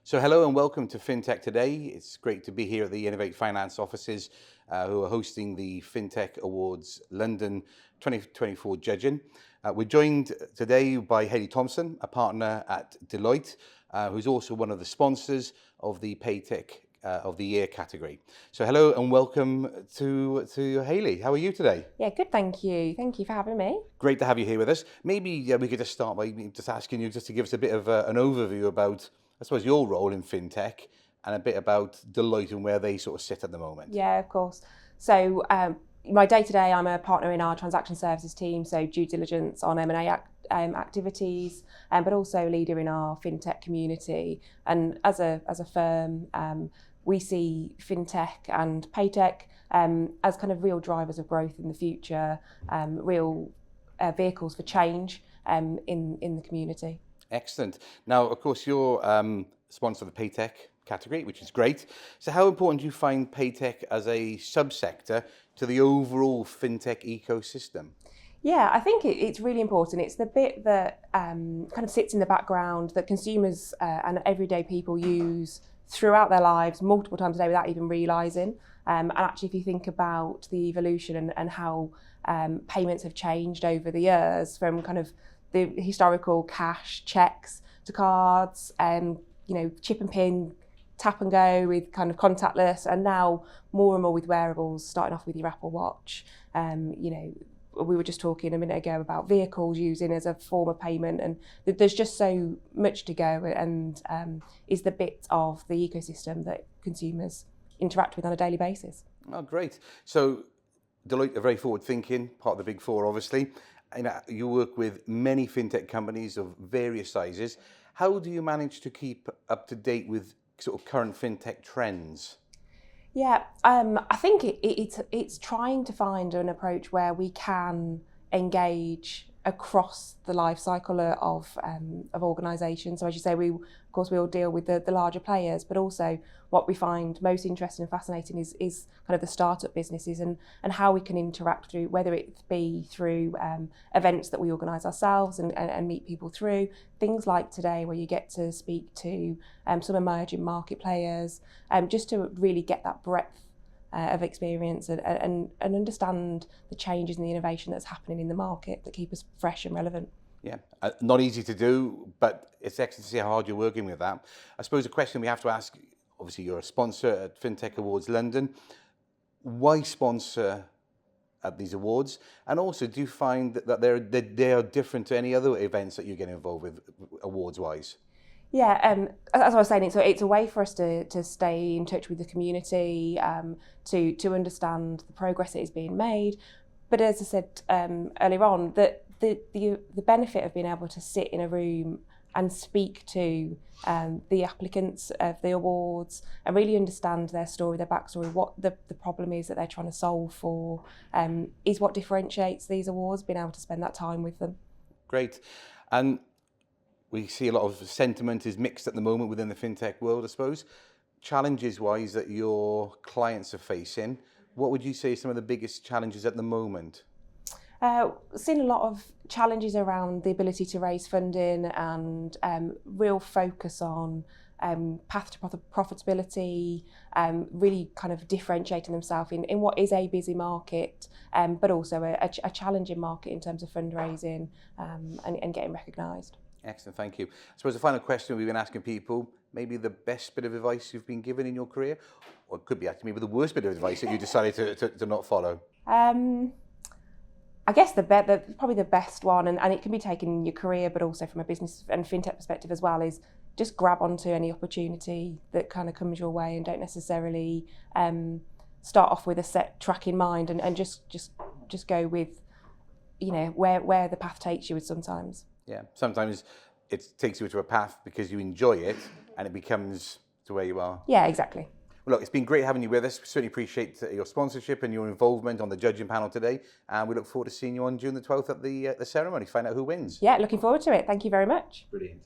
So hello and welcome to FinTech Today. It's great to be here at the Innovate Finance offices who are hosting the FinTech Awards London 2024 judging. We're joined today by Hayley Thompson, a partner at Deloitte, who's also one of the sponsors of the PayTech of the Year category. So hello and welcome to Hayley. How are you today? Yeah, good, thank you. Thank you for having me. Great to have you here with us. Maybe we could just start by just asking you just to give us a bit of an overview about, I suppose, your role in FinTech and a bit about Deloitte and where they sort of sit at the moment. Yeah, of course. So my day-to-day, I'm a partner in our transaction services team, so due diligence on M&A activities, but also leader in our FinTech community. And as a firm, we see FinTech and PayTech as kind of real drivers of growth in the future, real vehicles for change in the community. Excellent. Now, of course, you're sponsor of the PayTech category, which is great. So how important do you find PayTech as a subsector to the overall FinTech ecosystem? Yeah, I think it's really important. It's the bit that kind of sits in the background that consumers and everyday people use throughout their lives multiple times a day without even realising. And actually, if you think about the evolution and how payments have changed over the years from kind of the historical cash checks to cards and, chip and pin, tap and go with kind of contactless, and now more and more with wearables, starting off with your Apple Watch. We were just talking a minute ago about vehicles using as a form of payment, and there's just so much to go, and is the bit of the ecosystem that consumers interact with on a daily basis. Oh, great. So Deloitte are very forward-thinking, part of the Big Four, obviously. You work with many FinTech companies of various sizes. How do you manage to keep up to date with sort of current FinTech trends? Yeah, I think it's trying to find an approach where we can engage across the life cycle of organisations. So as you say, of course we all deal with the larger players, but also what we find most interesting and fascinating is kind of the startup businesses and how we can interact through, whether it be through events that we organise ourselves and meet people through, things like today where you get to speak to some emerging market players, just to really get that breadth of experience and understand the changes and the innovation that's happening in the market that keep us fresh and relevant. Yeah, not easy to do, but it's excellent to see how hard you're working with that. I suppose a question we have to ask, obviously you're a sponsor at FinTech Awards London. Why sponsor at these awards? And also, do you find that they are different to any other events that you get involved with awards-wise? Yeah, as I was saying, it's a way for us to stay in touch with the community, to understand the progress that is being made. But as I said earlier on, that the benefit of being able to sit in a room and speak to the applicants of the awards and really understand their story, their backstory, what the problem is that they're trying to solve for, is what differentiates these awards, being able to spend that time with them. Great. And we see a lot of sentiment is mixed at the moment within the FinTech world, I suppose. Challenges-wise that your clients are facing, what would you say are some of the biggest challenges at the moment? Seen a lot of challenges around the ability to raise funding and real focus on path to profitability, really kind of differentiating themselves in what is a busy market, but also a challenging market in terms of fundraising and getting recognised. Excellent, thank you. I suppose the final question we've been asking people, maybe the best bit of advice you've been given in your career, or it could be actually maybe the worst bit of advice that you decided to not follow. I guess probably the best one, and it can be taken in your career, but also from a business and FinTech perspective as well, is just grab onto any opportunity that kind of comes your way and don't necessarily start off with a set track in mind and just go with, where the path takes you sometimes. Yeah, sometimes it takes you to a path because you enjoy it and it becomes to where you are. Yeah, exactly. Well, look, it's been great having you with us. We certainly appreciate your sponsorship and your involvement on the judging panel today. And we look forward to seeing you on June the 12th at the ceremony to find out who wins. Yeah, looking forward to it. Thank you very much. Brilliant.